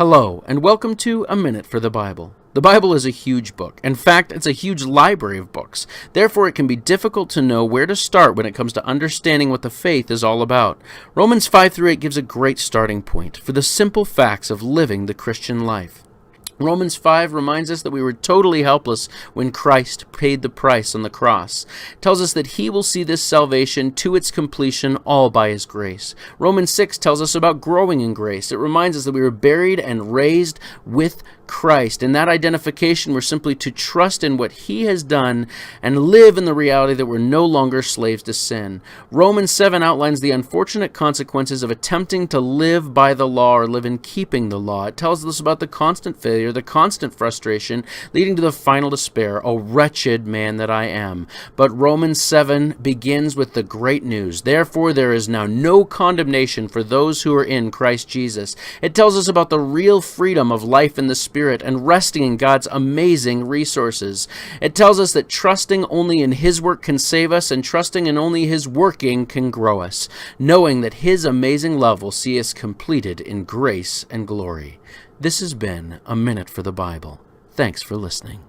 Hello, and welcome to A Minute for the Bible. The Bible is a huge book. In fact, it's a huge library of books. Therefore, it can be difficult to know where to start when it comes to understanding what the faith is all about. Romans 5 through 8 gives a great starting point for the simple facts of living the Christian life. Romans 5 reminds us that we were totally helpless when Christ paid the price on the cross. It tells us that he will see this salvation to its completion all by his grace. Romans 6 tells us about growing in grace. It reminds us that we were buried and raised with Christ. In that identification, we're simply to trust in what he has done and live in the reality that we're no longer slaves to sin. Romans 7 outlines the unfortunate consequences of attempting to live by the law or live in keeping the law. It tells us about the constant failure, the constant frustration, leading to the final despair. "O wretched man that I am." But Romans 7 begins with the great news. Therefore, there is now no condemnation for those who are in Christ Jesus. It tells us about the real freedom of life in the Spirit and resting in God's amazing resources. It tells us that trusting only in his work can save us, and trusting in only his working can grow us, knowing that his amazing love will see us completed in grace and glory. This has been A Minute for the Bible. Thanks for listening.